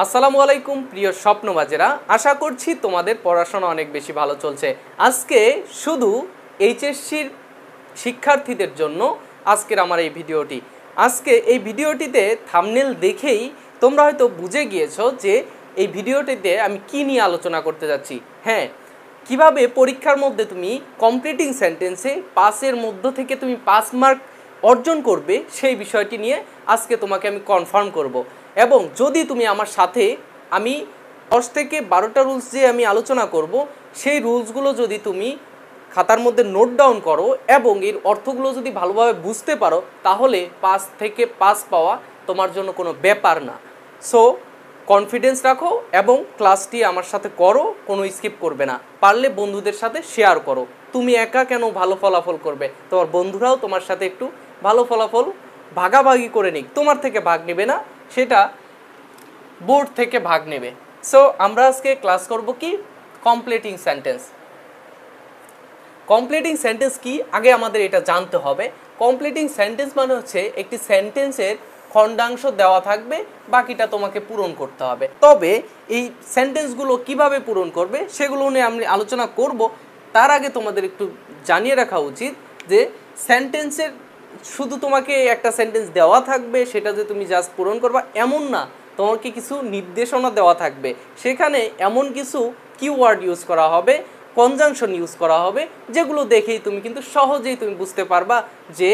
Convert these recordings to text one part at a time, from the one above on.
আসসালামু আলাইকুম প্রিয় স্বপ্নবাজেরা, আশা করছি তোমাদের পড়াশোনা অনেক বেশি ভালো চলছে। আজকে শুধু এইচএসসির শিক্ষার্থীদের জন্য আজকের আমার এই ভিডিওটি। আজকে এই ভিডিওটিতে থাম্বনেল দেখেই তোমরা হয়তো বুঝে গিয়েছো যে এই ভিডিওটিতে আমি কি নিয়ে আলোচনা করতে যাচ্ছি। হ্যাঁ, কিভাবে পরীক্ষার মধ্যে তুমি কমপ্লিটিং সেন্টেন্সে পাসের মধ্য থেকে তুমি 5 মার্ক অর্জন করবে সেই বিষয়টি নিয়ে আজকে তোমাকে আমি কনফার্ম করব। এবং যদি তুমি আমার সাথে আমি 10 থেকে 12টা রুলস যে আমি আলোচনা করব সেই রুলসগুলো যদি তুমি খাতার মধ্যে নোট ডাউন করো এবং এর অর্থগুলো যদি ভালোভাবে বুঝতে পারো তাহলে 5 থেকে 5 পাওয়া তোমার জন্য কোনো ব্যাপার না। সো কনফিডেন্স রাখো এবং ক্লাসটি আমার সাথে করো, কোনো স্কিপ করবে না। পারলে বন্ধুদের সাথে শেয়ার করো। তুমি একা কেন ভালো ফলাফল করবে, তোমার বন্ধুরাও তোমার সাথে একটু ভালো ফলাফল ভাগাভাগি করে নিক। তোমার থেকে ভাগ নেবে না, সেটা বোর্ড থেকে ভাগ নেবে। সো আমরা আজকে ক্লাস করব কি কমপ্লিটিং সেন্টেন্স। কমপ্লিটিং সেন্টেন্স কি আগে আমাদের এটা জানতে হবে। কমপ্লিটিং সেন্টেন্স মানে হচ্ছে একটি সেন্টেন্সের খণ্ডাংশ দেওয়া থাকবে, বাকিটা তোমাকে পূরণ করতে হবে। তবে এই সেন্টেন্সগুলো কিভাবে পূরণ করবে সেগুলো নিয়ে আমি আলোচনা করব। তার আগে তোমাদের একটু জানিয়ে রাখা উচিত যে সেন্টেন্সের শুধু তোমাকে একটা সেন্টেন্স দেওয়া থাকবে, সেটা যে তুমি জাস্ট পূরণ করবা এমন না। তোমাকে কিছু নির্দেশনা দেওয়া থাকবে, সেখানে এমন কিছু কিওয়ার্ড ইউজ করা হবে, কনজাংশন ইউজ করা হবে, যেগুলো দেখেই তুমি কিন্তু সহজেই তুমি বুঝতে পারবা যে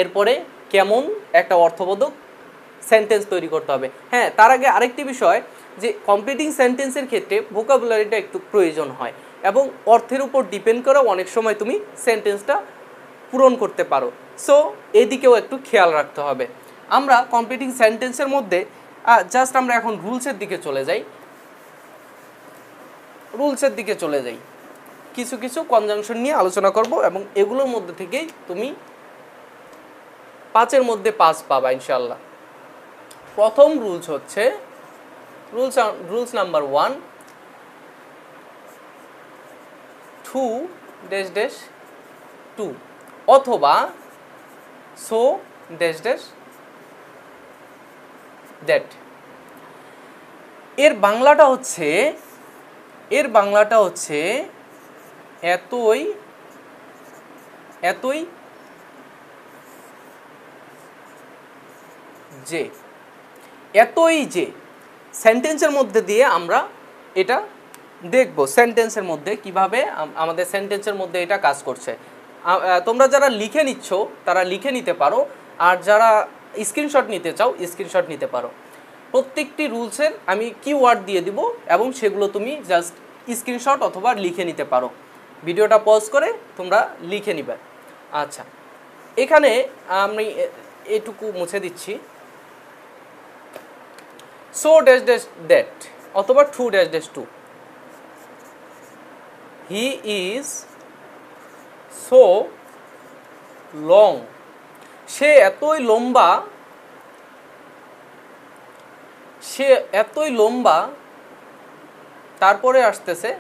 এরপরে কেমন একটা অর্থবোধক সেন্টেন্স তৈরি করতে হবে। হ্যাঁ, তার আগে আরেকটি বিষয় যে কমপ্লিটিং সেন্টেন্সের ক্ষেত্রে ভোকাবুলারিটা একটু প্রয়োজন হয় এবং অর্থের উপর ডিপেন্ড করে অনেক সময় তুমি সেন্টেন্সটা পূরণ করতে পারো। সো এদিকেও একটু খেয়াল রাখতে হবে। আমরা কমপ্লিটিং সেন্টেন্সের মধ্যে জাস্ট আমরা এখন রুলসের দিকে চলে যাই। কিছু কিছু কনজাংশন নিয়ে আলোচনা করব এবং এগুলোর মধ্যে থেকেই তুমি 5-এর মধ্যে 5 পাবা ইনশাল্লাহ। প্রথম রুলস হচ্ছে rules number 1, too dash dash to অথবা সো ড্যাশ ড্যাশ দ্যাট। এর বাংলাটা হচ্ছে এতই যে। সেন্টেন্সের মধ্যে দিয়ে আমরা এটা দেখব, সেন্টেন্সের মধ্যে কিভাবে আমাদের সেন্টেন্সের মধ্যে এটা কাজ করছে। তোমরা যারা লিখে নিচ্ছ তারা লিখে নিতে পারো, আর যারা স্ক্রিনশট নিতে চাও স্ক্রিনশট নিতে পারো। প্রত্যেকটি রুলসের আমি কিওয়ার্ড দিয়ে দিব এবং সেগুলো তুমি জাস্ট স্ক্রিনশট অথবা লিখে নিতে পারো। ভিডিওটা পজ করে তোমরা লিখে নিবে। আচ্ছা, এখানে আমি এটুকু মুছে দিচ্ছি। সো ড্যাশ ড্যাশ দ্যাট অথবা too dash dash to. He is so long. সে এতই লম্বা, তারপরে আসতেছে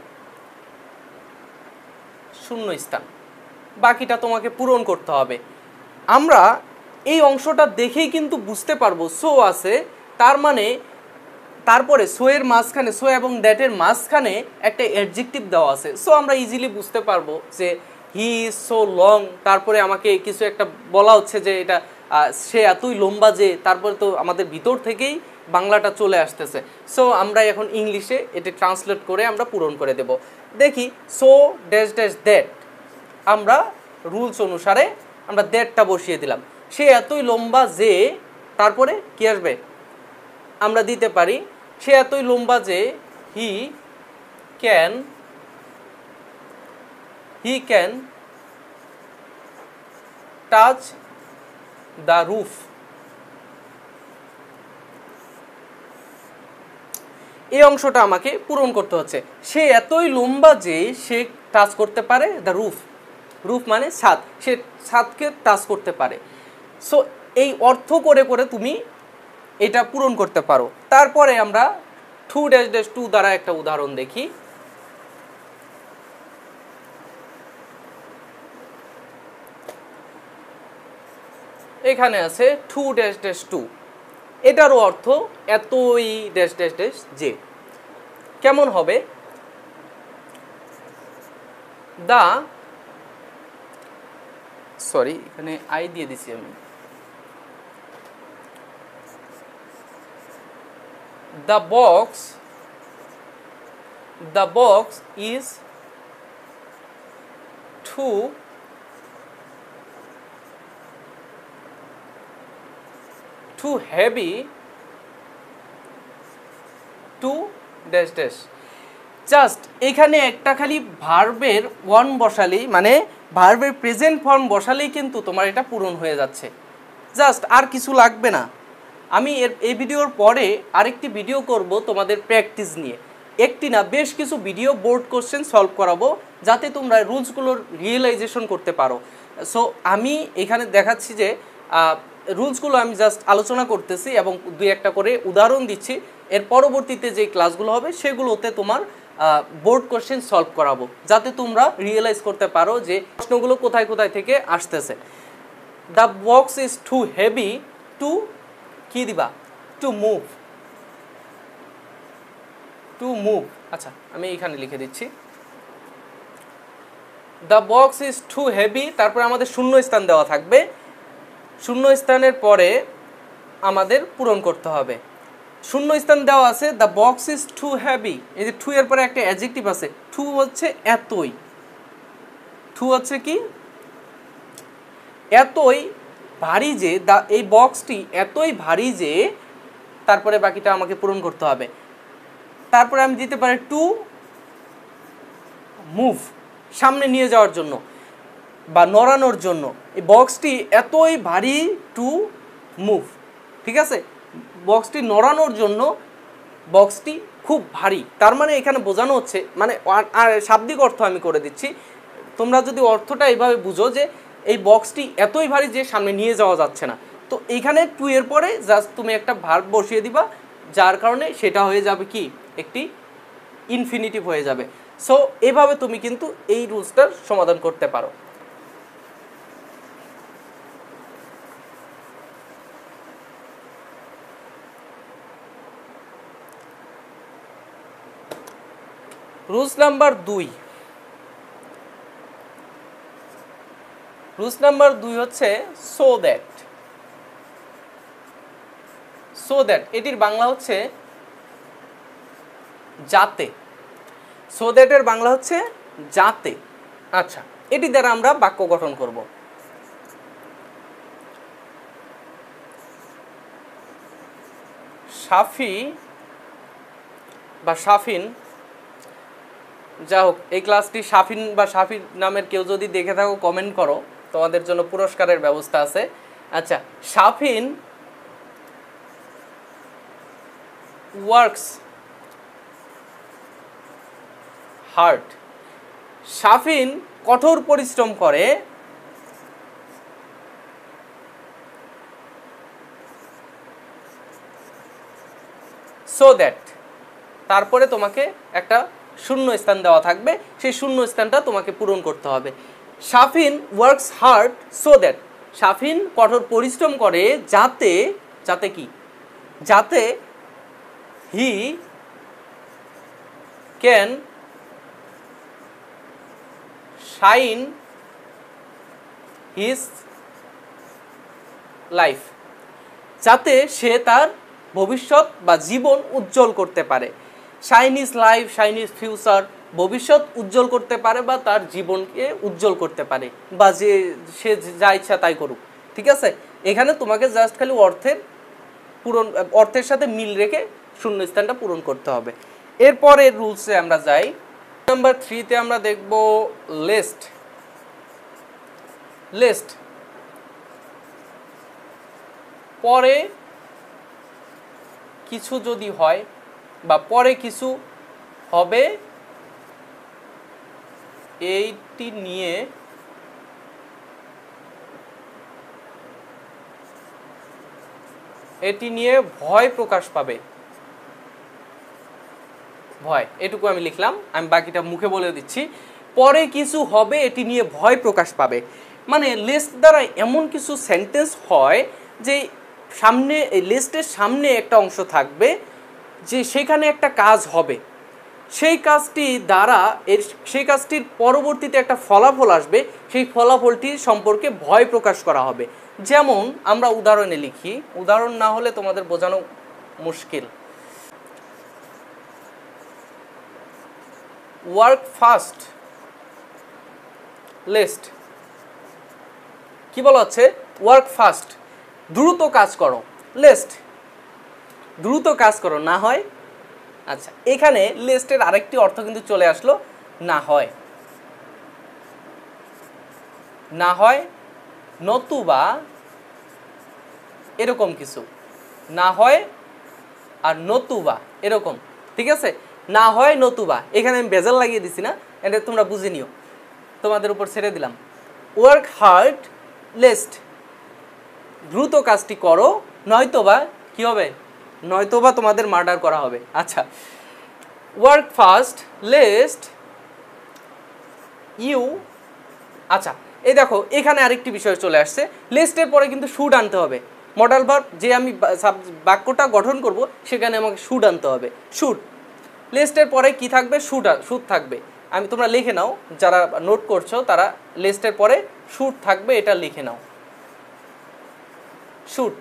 শূন্যস্থান, বাকিটা তোমাকে পূরণ করতে হবে। আমরা এই অংশটা দেখেই কিন্তু বুঝতে পারবো সো আছে, তার মানে তারপরে সো এর মাঝখানে, সো এবং দ্যাটের মাঝখানে একটা অ্যাডজেক্টিভ দেওয়া আছে। সো আমরা ইজিলি বুঝতে পারবো যে হি ইজ সো লং, তারপরে আমাকে কিছু একটা বলা হচ্ছে যে এটা সে এতই লম্বা যে, তারপরে তো আমাদের ভিতর থেকেই বাংলাটা চলে আসতেছে। সো আমরা এখন ইংলিশে এটা ট্রান্সলেট করে আমরা পূরণ করে দেব। দেখি সো ড্যাশ ড্যাশ দ্যাট, আমরা রুলস অনুসারে আমরা দ্যাটটা বসিয়ে দিলাম। সে এতই লম্বা যে, তারপরে কি আসবে আমরা দিতে পারি সে এতই লম্বা যে he can touch the roof. এই অংশটা আমাকে পূরণ করতে হচ্ছে। সে এতই লম্বা যে সে টাচ করতে পারে দ্য রুফ। রুফ মানে ছাদ, সে ছাদকে টাচ করতে পারে। সো এই অর্থ করে করে তুমি এটা পূরণ করতে পারো। তারপরে আমরা টু ড্যাশ ড্যাশ টু দ্বারা একটা উদাহরণ দেখি। এখানে আছে টু ড্যাশ ড্যাশ টু। এটারও অর্থ এতই ড্যাশ ড্যাশ ড্যাশ যে। কেমন হবে? দা, সরি এখানে আই দিয়ে দিছি আমি। The box is too heavy to dash dash। Just এখানে একটা খালি ভার্বের ওয়ান বসালেই, মানে ভার্বের প্রেজেন্ট ফর্ম বসালেই কিন্তু তোমার এটা পূরণ হয়ে যাচ্ছে। জাস্ট আর কিছু লাগবে না। আমি এই ভিডিওর পরে আরেকটি ভিডিও করব তোমাদের প্র্যাকটিস নিয়ে, একটি না বেশ কিছু ভিডিও বোর্ড কোশ্চেন সলভ করাবো, যাতে তোমরা রুলসগুলোর রিয়েলাইজেশন করতে পারো। সো আমি এখানে দেখাচ্ছি যে রুলসগুলো আমি জাস্ট আলোচনা করতেছি এবং দুই একটা করে উদাহরণ দিচ্ছি। এর পরবর্তীতে যে ক্লাসগুলো হবে সেগুলোতে তোমার বোর্ড কোশ্চেন সলভ করাবো, যাতে তোমরা রিয়েলাইজ করতে পারো যে প্রশ্নগুলো কোথায় কোথায় থেকে আসতেছে। The box is too heavy to, কি দিবা? To move, to move. আচ্ছা আমি এইখানে লিখে দিচ্ছি, the box is too heavy, তারপরে আমাদের শূন্য স্থান দেওয়া থাকবে, শূন্য স্থানের পরে আমাদের পূরণ করতে হবে। শূন্য স্থান দেওয়া আছে, the box is too heavy, এই যে টু এর পরে একটা অ্যাডজেক্টিভ আছে, টু হচ্ছে এতই, টু হচ্ছে কি এতই ভারী যে, এই বক্সটি এতই ভারী যে, তারপরে বাকিটা আমাকে পূরণ করতে হবে। তারপরে আমি দিতে পারি টু মুভ, সামনে নিয়ে যাওয়ার জন্য বা নড়ানোর জন্য। এই বক্সটি এতই ভারী টু মুভ, ঠিক আছে? বক্সটি নড়ানোর জন্য, বক্সটি খুব ভারী, তার মানে এখানে বোঝানো হচ্ছে, মানে আর শাব্দিক অর্থ আমি করে দিচ্ছি, তোমরা যদি অর্থটা এইভাবে বুঝো যে এই বক্সটি এতই ভারী যে সামনে নিয়ে যাওয়া যাচ্ছে না, তো এইখানে টু এর পরে জাস্ট তুমি একটা ভার্ব বসিয়ে দিবা, যার কারণে সেটা হয়ে যাবে কি একটি ইনফিনিটিভ হয়ে যাবে। সো এভাবে তুমি কিন্তু এই রুলসটার সমাধান করতে পারো। রুলস নাম্বার 2, রুলস নাম্বার 2 হচ্ছে সো দ্যাট। সো দ্যাট এটির বাংলা হচ্ছে যাতে। সো দ্যাটের বাংলা হচ্ছে যাতে। আচ্ছা, এটি দ্বারা আমরা বাক্য গঠন করব। সাফি বা সাফিন, যা হোক এই ক্লাসটি সাফিন বা সাফির নামের কেউ যদি দেখে থাকো কমেন্ট করো, তোমাদের জন্য পুরস্কারের ব্যবস্থা আছে। আচ্ছা, সাফিন ওয়ার্কস হার্ড, সাফিন কঠোর পরিশ্রম করে সো দ্যাট, তারপরে তোমাকে একটা শূন্য স্থান দেওয়া থাকবে, সেই শূন্য স্থানটা তোমাকে পূরণ করতে হবে। Safin works hard so that, Safin কঠোর পরিশ্রম করে যাতে, যাতে কি, যাতে he can shine his life, যাতে সে তার ভবিষ্যৎ বা জীবন উজ্জ্বল করতে পারে। Shine is life, shine is future, ভবিষ্যৎ উজ্জ্বল করতে পারে বা তার জীবনকে উজ্জ্বল করতে পারে, বা যে সে যা ইচ্ছা তাই করুক, ঠিক আছে? এখানে তোমাকে জাস্ট খালি অর্থের সাথে মিল রেখে শূন্যস্থানটা পূরণ করতে হবে। এরপরের রুলসে আমরা যাই। নাম্বার 3-তে আমরা দেখব লিস্ট। লিস্ট পরে কিছু যদি হয় বা পরে কিছু হবে, এইটি নিয়ে ভয় প্রকাশ পাবে। ভয়, এটুকু আমি লিখলাম, আমি বাকিটা মুখে বলে দিচ্ছি। পরে কিছু হবে, এটি নিয়ে ভয় প্রকাশ পাবে, মানে লিস্ট দ্বারা এমন কিছু সেন্টেন্স হয় যে সামনে এই লিস্টের সামনে একটা অংশ থাকবে যে সেখানে একটা কাজ হবে, সেই কাজটি দ্বারা সেই কাজটির পরবর্তীতে একটা ফলাফল আসবে, সেই ফলাফলটি সম্পর্কে ভয় প্রকাশ করা হবে। যেমন আমরা উদাহরণে লিখি, উদাহরণ না হলে তোমাদের বোঝানো মুশকিল। ওয়ার্ক ফাস্ট লিস্ট কি বলা হচ্ছে? ওয়ার্ক ফাস্ট, দ্রুত কাজ করো, লিস্ট দ্রুত কাজ করো, না হয়। আচ্ছা, এখানে লিস্টের আরেকটি অর্থ কিন্তু চলে আসলো, না হয়। না হয় নতুবা এরকম কিছু, না হয় আর নতুবা এরকম, ঠিক আছে? না হয় নতুবা, এখানে আমি বেজাল লাগিয়ে দিছি না, এটা তোমরা বুঝে নিও, তোমাদের উপর ছেড়ে দিলাম। ওয়ার্ক হার্ড লিস্ট, দ্রুত কাজটি করো, নয়তোবা কি হবে? নয়তোবা তোমাদের মার্ডার করা হবে। আচ্ছা, ওয়ার্ক ফাস্ট লিস্ট ইউ। আচ্ছা, এই দেখো এখানে আরেকটি বিষয় চলে আসছে, লিস্টের পরে কিন্তু শুড আনতে হবে। মডাল ভার্ব যে আমি বাক্যটা গঠন করব সেখানে আমাকে শুড আনতে হবে। শুড, লিস্টের পরে কি থাকবে? শুড থাকবে। আমি তোমরা লিখে নাও, যারা নোট করছো তারা লিস্টের পরে শুড থাকবে, এটা লিখে নাও। শুড,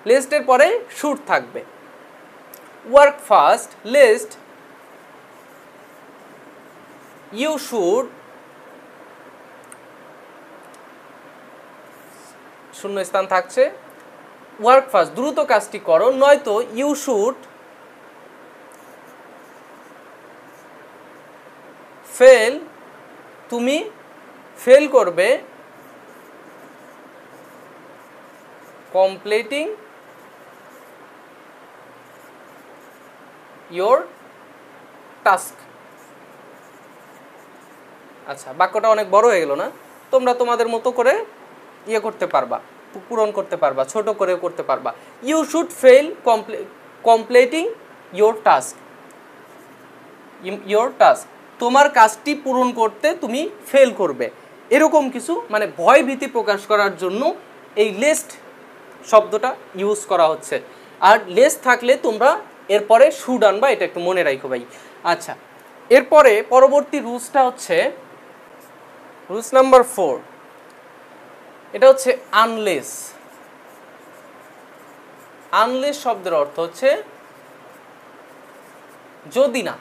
লিস্টের পরে শুড থাকবে। Work fast lest you should, শূন্য স্থান থাকছে। ওয়ার্ক ফাস্ট, দ্রুত কাজটি করো, নয়তো ইউ শুড ফেল, তুমি ফেল করবে, কমপ্লিটিং ইয়োর টাস্ক। আচ্ছা, বাক্যটা অনেক বড় হয়ে গেল না? তোমরা তোমাদের মতো করে ইয়ে করতে পারবা, পূরণ করতে পারবা, ছোট করেও করতে পারবা। You should fail completing your task. Your task, তোমার কাজটি পূরণ করতে তুমি ফেল করবে, এরকম কিছু, মানে ভয় ভীতি প্রকাশ করার জন্য এই লিস্ট শব্দটা ইউজ করা হচ্ছে। আর লিস্ট থাকলে তোমরা এরপরে শুড আনবা, এটা একটু মনে রাখো ভাই। আচ্ছা, এরপরে পরবর্তী রুলসটা হচ্ছে রুলস নাম্বার 4, এটা হচ্ছে আনলেস। আনলেস শব্দের অর্থ হচ্ছে যদি না।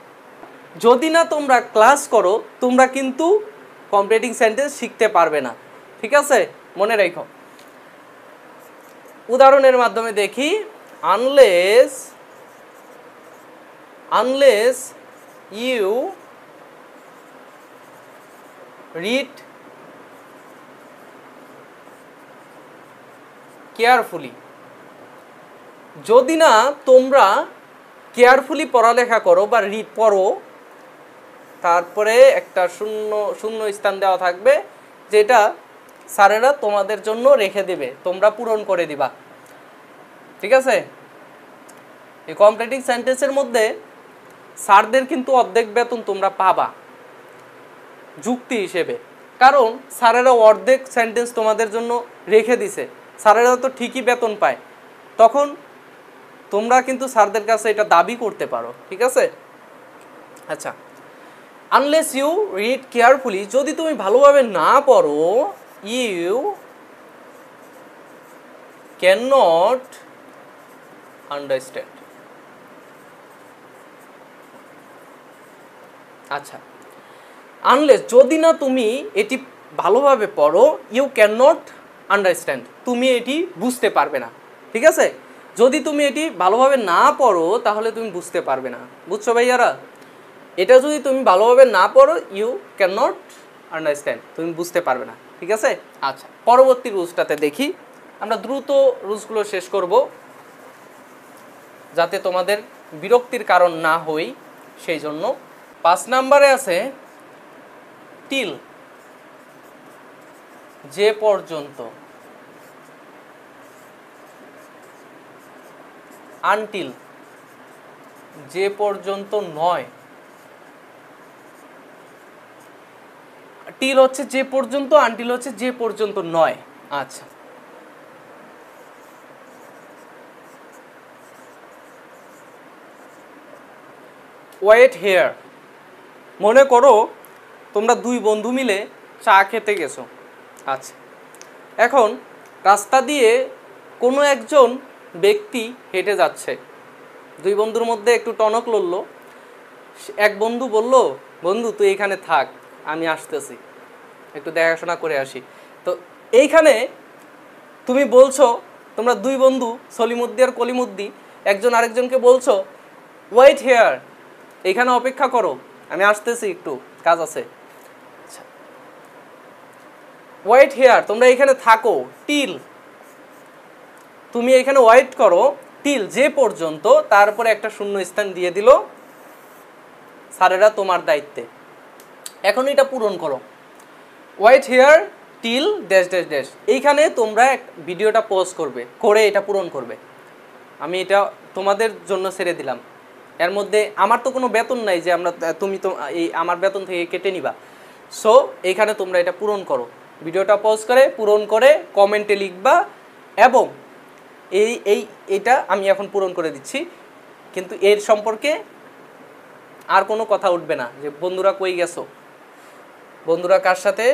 যদি না তোমরা ক্লাস করো তোমরা কিন্তু কমপ্লিটিং সেন্টেন্স শিখতে পারবে না, ঠিক আছে? মনে রাখো। উদাহরণের মাধ্যমে দেখি, আনলেস ইউ রিড কেয়ারফুলি, যদি না তোমরা কেয়ারফুলি পড়ালেখা করো বা রিড পড়ো, তারপরে একটা শূন্য স্থান দেওয়া থাকবে, যেটা স্যারেরা তোমাদের জন্য রেখে দেবে, তোমরা পূরণ করে দিবা, ঠিক আছে? এই কমপ্লিটিং সেন্টেন্সের মধ্যে স্যারদের কিন্তু অর্ধেক বেতন তোমরা পাবা যুক্তি হিসেবে, কারণ স্যারেরা অর্ধেক সেন্টেন্স তোমাদের জন্য রেখে দিছে, স্যারেরা তো ঠিকই বেতন পায়, তখন তোমরা কিন্তু স্যারদের কাছে এটা দাবি করতে পারো, ঠিক আছে? আচ্ছা, আনলেস ইউ রিড কেয়ারফুলি, যদি তুমি ভালোভাবে না পড়ো, ইউ ক্যান নট আন্ডারস্ট্যান্ড। আচ্ছা, আনলেস যদি না তুমি এটি ভালোভাবে পড়ো, ইউ ক্যান নট আন্ডারস্ট্যান্ড, তুমি এটি বুঝতে পারবে না, ঠিক আছে? যদি তুমি এটি ভালোভাবে না পড়ো তাহলে তুমি বুঝতে পারবে না, বুঝছো ভাইয়ারা? এটা যদি তুমি ভালোভাবে না পড়ো, ইউ ক্যান নট আন্ডারস্ট্যান্ড, তুমি বুঝতে পারবে না, ঠিক আছে? আচ্ছা, পরবর্তী রুলসটাতে দেখি, আমরা দ্রুত রুলসগুলো শেষ করব যাতে তোমাদের বিরক্তির কারণ না হই, সেই জন্য। 5 নম্বরে আছে টিল, যে পর্যন্ত। আনটিল, যে পর্যন্ত নয়। টিল হচ্ছে যে পর্যন্ত, আনটিল হচ্ছে যে পর্যন্ত নয়। আচ্ছা, ওয়েট হেয়ার। মনে করো তোমরা দুই বন্ধু মিলে চা খেতে গেছো। আচ্ছা, এখন রাস্তা দিয়ে কোনো একজন ব্যক্তি হেঁটে যাচ্ছে, দুই বন্ধুর মধ্যে একটু টনক লড়ল। এক বন্ধু বলল, বন্ধু তুই এখানে থাক, আমি আসতেছি, একটু দেখাশোনা করে আসি। তো এইখানে তুমি বলছো, তোমরা দুই বন্ধু সলিমুদ্দি আর কলিমুদ্দি একজন আরেকজনকে বলছো ওয়েট হেয়ার, এখানে অপেক্ষা করো, আমি আসতেছি, একটু কাজ আছে। ওয়েট হেয়ার, তোমরা এখানে থাকো টিল, তুমি এখানে ওয়েট করো টিল, যে পর্যন্ত, তারপরে একটা শূন্য স্থান দিয়ে দিল, স্যারেরা তোমার দায়িত্বে, এখন এটা পূরণ করো। Wait here till dash dash dash, এইখানে তোমরা ভিডিওটা পজ করবে, করে এটা পূরণ করবে। আমি এটা তোমাদের জন্য ছেড়ে দিলাম, এর মধ্যে আমার তো কোনো বেতন নাই যে তুমি তো এই আমার বেতন থেকে কেটে নিবা। সো এইখানে তোমরা এটা পূরণ করো, ভিডিওটা পজ করে পূরণ করে কমেন্টে লিখবা, এবং এইটা আমি এখন পূরণ করে দিচ্ছি, কিন্তু এর সম্পর্কে আর কোনো কথা উঠবে না যে বন্ধুরা কই গেছো, বন্ধুরা কার সাথে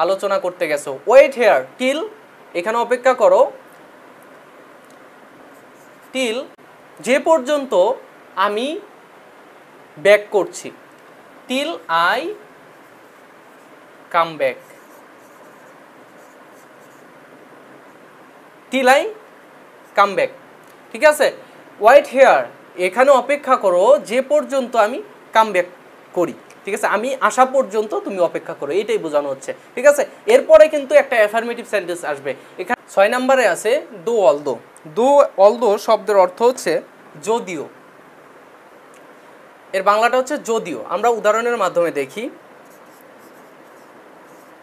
আলোচনা করতে গেছো। ওয়েট হেয়ার টিল, এখানে অপেক্ষা করো টিল, যে পর্যন্ত আমি ব্যাক করছি, till I come back, till I come back, ঠিক আছে। ওয়েট হেয়ার, এখানে অপেক্ষা করো যে পর্যন্ত আমি কাম ব্যাক করি, ঠিক আছে, আমি আসা পর্যন্ত তুমি অপেক্ষা করো, এটাই বোঝানো হচ্ছে, ঠিক আছে। এরপরে কিন্তু একটা অ্যাফার্মেটিভ সেন্টেন্স আসবে। এখানে 6 নম্বরে আছে দো অলদো। দো অলদো শব্দের অর্থ হচ্ছে যদিও, এর বাংলাটা হচ্ছে যদিও। আমরা উদাহরণের মাধ্যমে দেখি,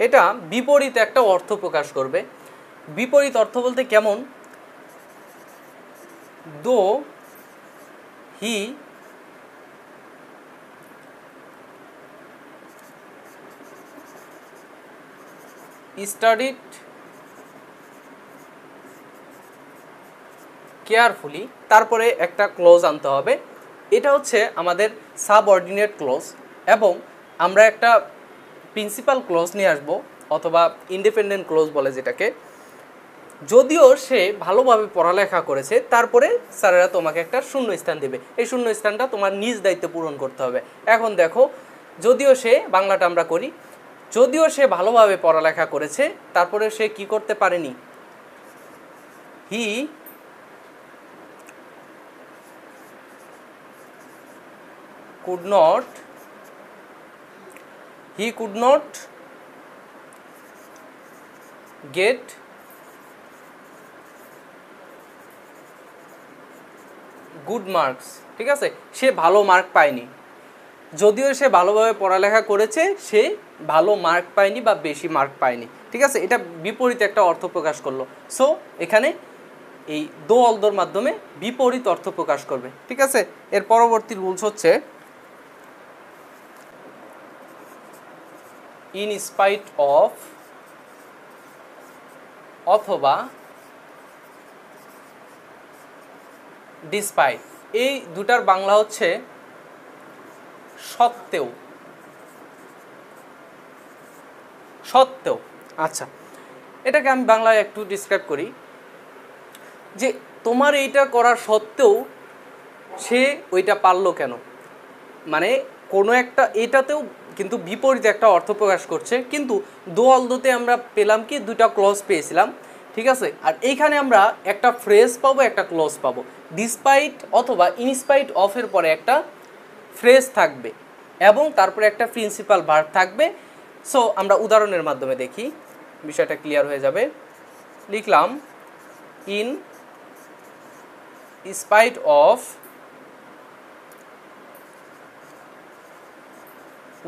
এটা বিপরীত একটা অর্থ প্রকাশ করবে। বিপরীত অর্থ বলতে কেমন, দো হি studied কেয়ারফুলি, তারপরে একটা ক্লোজ আনতে হবে, এটা হচ্ছে আমাদের সাবঅর্ডিনেট ক্লোজ, এবং আমরা একটা প্রিন্সিপাল ক্লোজ নিয়ে আসবো, অথবা ইন্ডিপেন্ডেন্ট ক্লোজ বলে যেটাকে। যদিও সে ভালোভাবে পড়ালেখা করেছে, তারপরে স্যারেরা তোমাকে একটা শূন্য স্থান দেবে, এই শূন্য স্থানটা তোমার নিজ দায়িত্বে পূরণ করতে হবে। এখন দেখো, যদিও সে, বাংলাটা আমরা করি, যদিও সে ভালোভাবে পড়ালেখা করেছে, তারপরে সে কি করতে পারেনি, হি could not get good marks, ঠিক আছে, সে ভালো মার্ক পায়নি। যদিও সে ভালোভাবে পড়ালেখা করেছে, সে ভালো মার্ক পায়নি বা বেশি মার্ক পায়নি, ঠিক আছে, এটা বিপরীত একটা অর্থ প্রকাশ করলো। সো এখানে এই দো অলদোর মাধ্যমে বিপরীত অর্থ প্রকাশ করবে, ঠিক আছে। এর পরবর্তী রুলস হচ্ছে ইন স্পাইট অফ, অথবা ডিসপাইট, এই দুটার বাংলা হচ্ছে সত্ত্বেও, সত্ত্বেও। আচ্ছা, এটাকে আমি বাংলায় একটু ডিসক্রাইব করি, যে তোমার এইটা করার সত্ত্বেও সে ওইটা পারলো কেন, মানে কোনো একটা, এটাতেও কিন্তু বিপরীত একটা অর্থ প্রকাশ করছে, কিন্তু দো অলদোতে আমরা পেলাম কি, দুটা ক্লজ পেয়েছিলাম, ঠিক আছে। আর এইখানে আমরা একটা ফ্রেজ পাবো, একটা ক্লজ পাবো, ডিসপাইট অথবা ইনস্পাইট অফের পরে একটা ফ্রেজ থাকবে, এবং তারপরে একটা প্রিন্সিপাল ভার্ব থাকবে। সো আমরা উদাহরণের মাধ্যমে দেখি, বিষয়টা ক্লিয়ার হয়ে যাবে। লিখলাম in spite of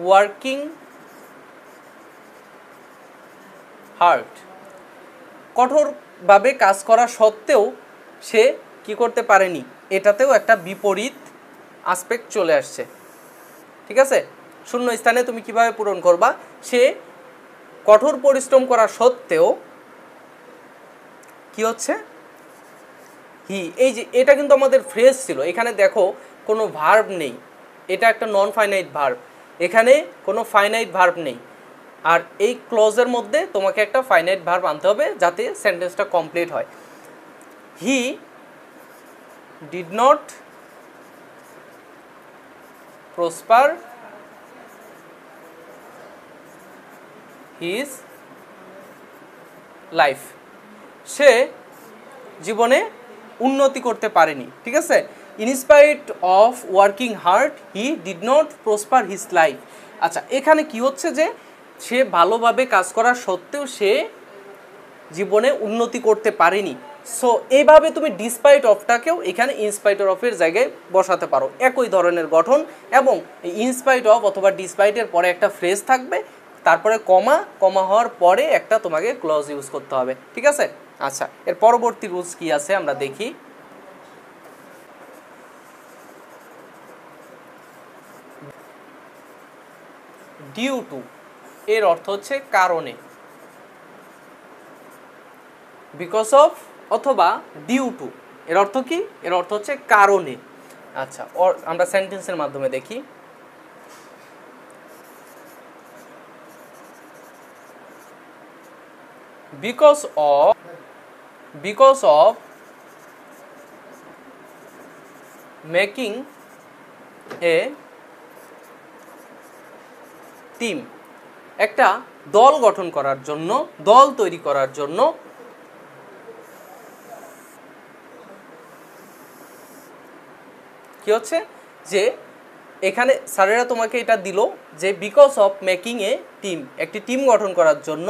working hard, কঠোরভাবে কাজ করা সত্ত্বেও সে কি করতে পারেনি, এটাতেও একটা বিপরীত আসপেক্ট চলে আসছে, ঠিক আছে। শূন্য স্থানে তুমি কিভাবে পূরণ করবা, সে কঠোর পরিশ্রম করা সত্ত্বেও কি হচ্ছে, হি, এই যে এটা কিন্তু আমাদের ফ্রেজ ছিল, এখানে দেখো কোনো ভার্ব নেই, এটা একটা নন ফাইনাইট ভার্ব, এখানে কোনো ফাইনাইট ভার্ব নেই। আর এই ক্লজের মধ্যে তোমাকে একটা ফাইনাইট ভার্ব আনতে হবে যাতে সেন্টেন্সটা কমপ্লিট হয়। He did not prosper his life, সে জীবনে উন্নতি করতে পারেনি। ঠিক আছে, in spite of working hard he did not prosper his life. আচ্ছা, এখানে কি হচ্ছে যে সে ভালোভাবে কাজ করার সত্ত্বেও সে জীবনে উন্নতি করতে পারেনি। সো এইভাবে তুমি ডিসপাইট অফটাকেও এখানে ইনস্পাইট অফের জায়গায় বসাতে পারো, একই ধরনের গঠন। এবং ইনস্পাইট অফ অথবা ডিসপাইটের পরে একটা ফ্রেজ থাকবে, তারপরে কমা, কমা হওয়ার পরে একটা তোমাকে ক্লজ ইউজ করতে হবে। ঠিক আছে, আচ্ছা এর পরবর্তী রুলস কি আছে আমরা দেখি। ডিউ টু এর অর্থ হচ্ছে কারণে, বিকজ অফ অথবা ডিউ টু এর অর্থ কি, এর অর্থ হচ্ছে কারণে। আচ্ছা, আমরা সেন্টেন্সের মাধ্যমে দেখি। because of making a team, একটা দল গঠন করার জন্য, দল তৈরি করার জন্য কি হচ্ছে যে এখানে স্যারেরা তোমাকে এটা দিল যে because of making A team, একটি টিম গঠন করার জন্য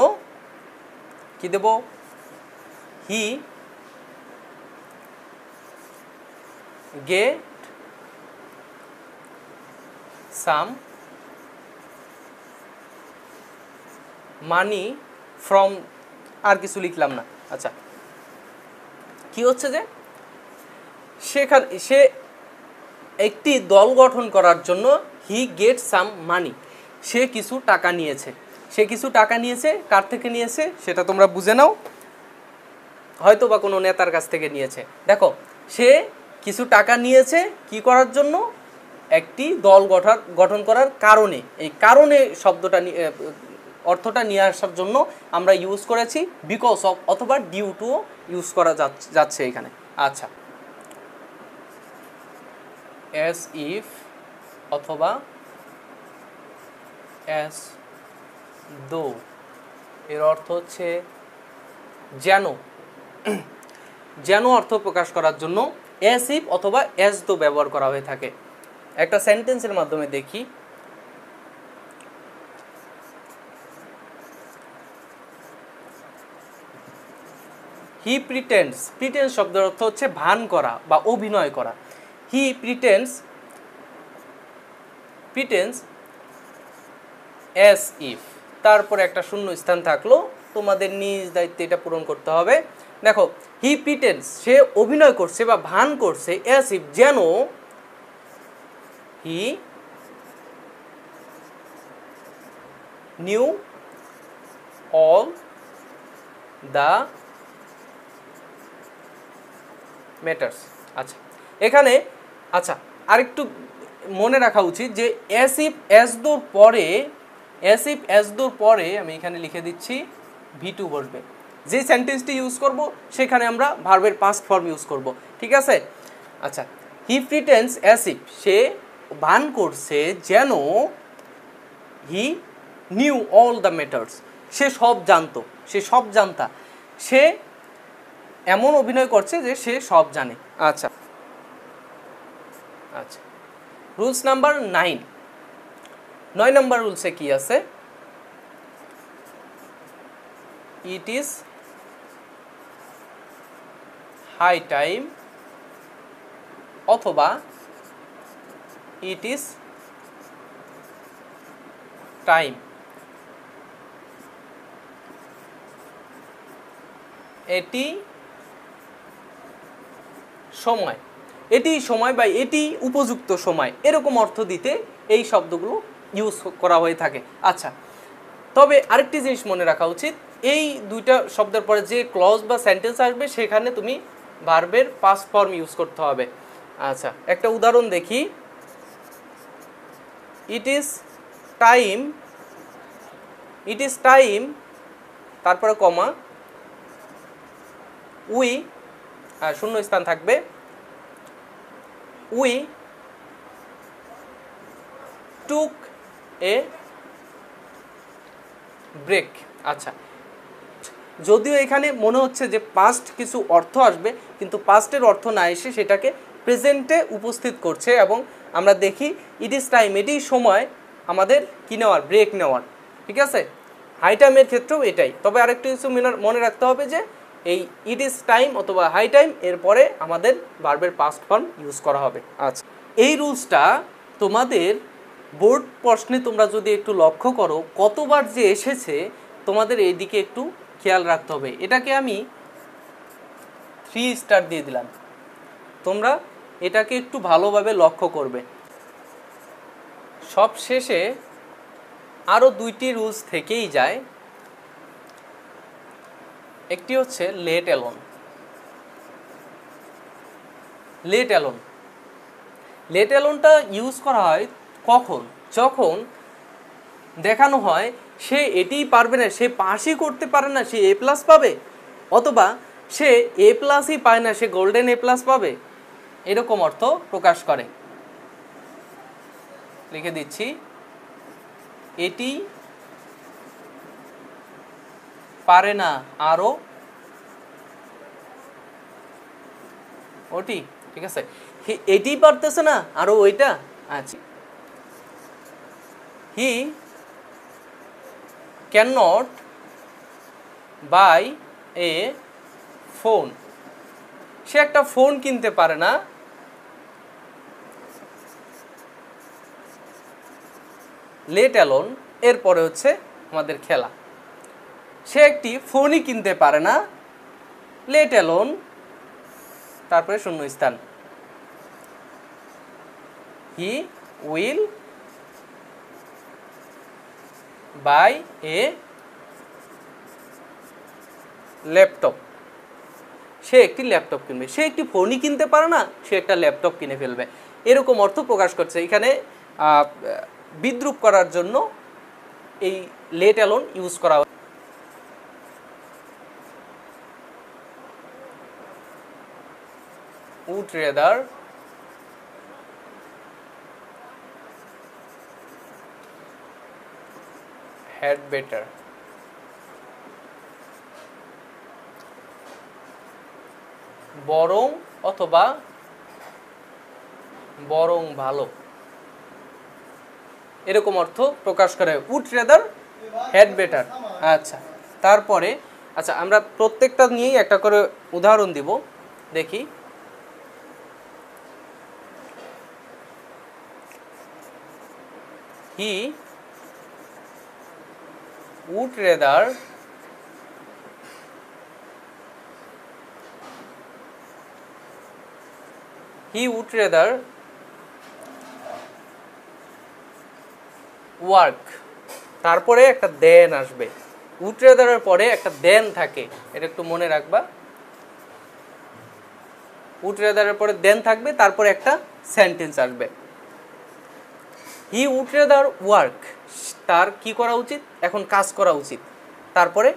কি দেব, he get some money from, আর কিছু লিখলাম না। আচ্ছা, কি হচ্ছে যে সেখানে সে একটি দল গঠন করার জন্য হি গেট সাম মানি, সে কিছু টাকা নিয়েছে। সে কিছু টাকা নিয়েছে, কার থেকে নিয়েছে সেটা তোমরা বুঝে নাও, হয়তো বা কোনো নেতার কাছ থেকে নিয়েছে। দেখো, সে কিছু টাকা নিয়েছে কি করার জন্য, একটি দল গঠন করার কারণে। এই কারণে শব্দটা অর্থটা নিয়ে আসার জন্য আমরা ইউজ করেছি বিকজ অফ অথবা ডিউ টু ইউজ করা যাচ্ছে এখানে। আচ্ছা, অ্যাজ ইফ অথবা অ্যাজ দো এর অর্থ হচ্ছে যেন, যেন অর্থ প্রকাশ করার জন্য অ্যাজ ইফ অথবা অ্যাজ দো ব্যবহার করা হয়ে থাকে। একটা সেন্টেন্সের মাধ্যমে দেখি। হি প্রিটেন্ডস, প্রিটেন্স শব্দের অর্থ হচ্ছে ভান করা বা অভিনয় করা। হি প্রিটেন্ডস অ্যাজ ইফ, তারপরে একটা শূন্য স্থান থাকলো, তোমাদের নিজ দায়িত্বে এটা পূরণ করতে হবে। দেখো, হি প্রিটেন্ডস সে অভিনয় করছে বা ভান করছে, অ্যাজ ইফ যেন, he knew all the matters. আচ্ছা, এখানে আচ্ছা আরেকটু মনে রাখা উচিত যে অ্যাজ ইফ অ্যাজ দোর পরে, অ্যাজ ইফ অ্যাজ দোর পরে আমি এখানে লিখে দিচ্ছি ভি2 বসবে। যে সেন্টেন্সটি ইউজ করব সেখানে আমরা ভার্বের পাস্ট ফর্ম ইউজ করব। ঠিক আছে, আচ্ছা, হি প্রিটেন্ডস অ্যাজ ইফ সে ভান করছে যেন, he knew all the matters সে সব জানতো, সে সব জানতা, সে এমন অভিনয় করছে যে সে সব জানে। আচ্ছা আচ্ছা, রুলস নাম্বার 9, 9 নম্বর রুলসে কি আছে, ইট ইজ হাই টাইম অথবা ইট ইজ টাইম, এটি সময়, এটি সময় বা এটি উপযুক্ত সময়, এরকম অর্থ দিতে এই শব্দগুলো ইউজ করা হয়ে থাকে। আচ্ছা, তবে আরেকটি জিনিস মনে রাখা উচিত, এই দুইটা শব্দের পরে যে ক্লজ বা সেন্টেন্স আসবে সেখানে তুমি ভার্বের পাস্ট ফর্ম ইউজ করতে হবে। আচ্ছা, একটা উদাহরণ দেখি। ইট ইজ টাইম তারপরে কমা উই শূন্য স্থান থাকবে, উই টুক এ ব্রেক। আচ্ছা, যদিও এখানে মনে হচ্ছে যে পাস্ট কিছু অর্থ আসবে, কিন্তু পাস্টের অর্থ না এসে সেটাকে প্রেজেন্টে উপস্থিত করছে। এবং আমরা দেখি ইট ইজ টাইম, এটি সময় আমাদের কি নেওয়ার, ব্রেক নেওয়ার। ঠিক আছে, হাই টাইমের ক্ষেত্রেও এটাই। তবে আরেকটু কিছু মনে রাখতে হবে যে এই ইট ইজ টাইম অথবা হাই টাইম এরপরে আমাদের ভার্বের পাস্ট ফর্ম ইউজ করা হবে। আচ্ছা, এই রুলসটা তোমাদের বোর্ড প্রশ্নে তোমরা যদি একটু লক্ষ্য করো কতবার যে এসেছে, তোমাদের এই দিকে একটু খেয়াল রাখতে হবে। এটাকে আমি 3 স্টার দিয়ে দিলাম, তোমরা এটাকে একটু ভালোভাবে লক্ষ্য করবে। সব শেষে আরও 2টি রুলস থেকেই যায়। একটি হচ্ছে লেট অ্যালোন। লেট অ্যালোনটা ইউজ করা হয় কখন? যখন দেখানো হয় সে এটিই পারবে না, সে পাসই করতে পারে না, সে A+ পাবে, অথবা সে A+ই পায় না, সে গোল্ডেন A+ পাবে, এরকম অর্থ প্রকাশ করে। লিখে দিচ্ছি, এটি পারে না আরও ওটি। ঠিক আছে, এটি পারতেছে না আরও ওইটা। আচ্ছা, he can not buy a phone, সে একটা ফোন কিনতে পারে না। লেট অ্যালোন এরপরে হচ্ছে আমাদের খেলা, সে একটি ফোনই কিনতে পারে না, লেট অ্যালোন তারপরে শূন্যস্থান, he will buy a laptop, সে একটি ল্যাপটপ কিনবে। সে একটি ফোনই কিনতে পারে না, সে একটা ল্যাপটপ কিনে ফেলবে, এরকম অর্থ প্রকাশ করছে। এখানে বিদ্রূপ করার জন্য এই লেট অ্যালোন ইউজ করা হয়। would rather had better, বরং অথবা বরং ভালো, এরকম অর্থ প্রকাশ করে would rather had better। আচ্ছা, তারপরে আচ্ছা আমরা প্রত্যেকটা নিয়েই একটা করে উদাহরণ দিব, দেখি। He would rather ওয়ার্ক, তারপরে একটা দেন আসবে। would rather এর পরে একটা দেন থাকে, এটা একটু মনে রাখবা। would rather এর পরে দেন থাকবে, তারপরে একটা সেন্টেন্স আসবে। হি would rather ওয়ার্ক, তার কি করা উচিত, এখন কাজ করা উচিত। তারপরে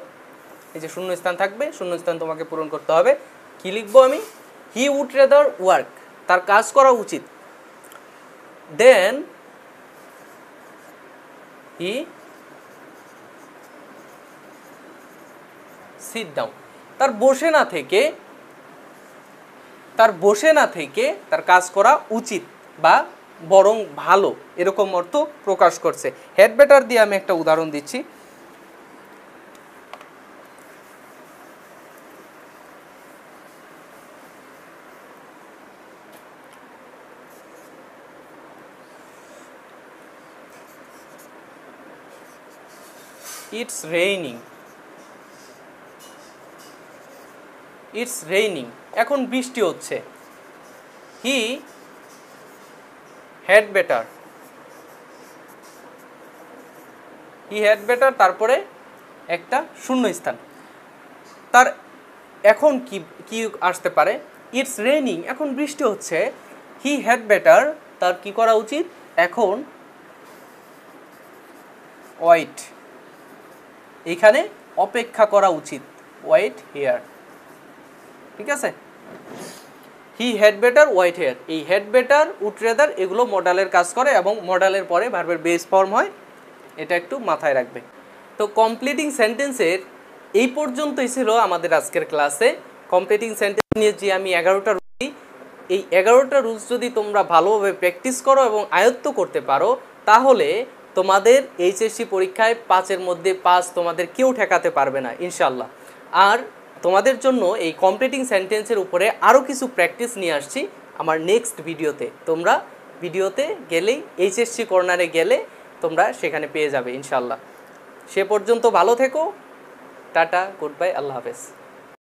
এই যে শূন্যস্থান থাকবে, শূন্যস্থান তোমাকে পূরণ করতে হবে। কি লিখবো আমি? হি would rather ওয়ার্ক, তার কাজ করা উচিত। দেন হি সিট ডাউন, তার বসে না থেকে তার কাজ করা উচিত বা বরং ভালো, এরকম অর্থ প্রকাশ করছে। হ্যাড বেটার দিয়ে আমি একটা উদাহরণ দিচ্ছি। ইটস রেইনিং, এখন বৃষ্টি হচ্ছে। হি হ্যাড বেটার তারপরে একটা শূন্যস্থান। তার এখন কি আসতে পারে? ইটস রেইনিং, এখন বৃষ্টি হচ্ছে। হি হ্যাড বেটার, তার কি করা উচিত, এখন ওয়াইট, এইখানে অপেক্ষা করা উচিত, ওয়াইট হেয়ার, ঠিক আছে। He had better white hair, এই হ্যাড বেটার, উড রেদার এগুলো মডালের কাজ করে এবং মডালের পরে ভার্বের বেস ফর্ম হয়, এটা একটু মাথায় রাখবে। তো কমপ্লিটিং সেন্টেন্সের এই পর্যন্তই ছিল আমাদের আজকের ক্লাসে। কমপ্লিটিং সেন্টেন্স নিয়ে যে আমি 11টা রুলস, এই 11টা রুলস যদি তোমরা ভালোভাবে প্র্যাকটিস করো এবং আয়ত্ত করতে পারো, তাহলে তোমাদের এইচএসসি পরীক্ষায় 5-এর মধ্যে 5 তোমাদের কেউ ঠেকাতে পারবে না ইনশাল্লাহ। আর তোমাদের জন্য এই কমপ্লিটিং সেন্টেন্সের উপরে আরও কিছু প্র্যাকটিস নিয়ে আসছি আমার নেক্সট ভিডিওতে। তোমরা ভিডিওতে গেলেই, এইচএসসি কর্নারে গেলে তোমরা সেখানে পেয়ে যাবে ইনশাল্লাহ। সে পর্যন্ত ভালো থেকো, টাটা, গুড বাই, আল্লাহ হাফেজ।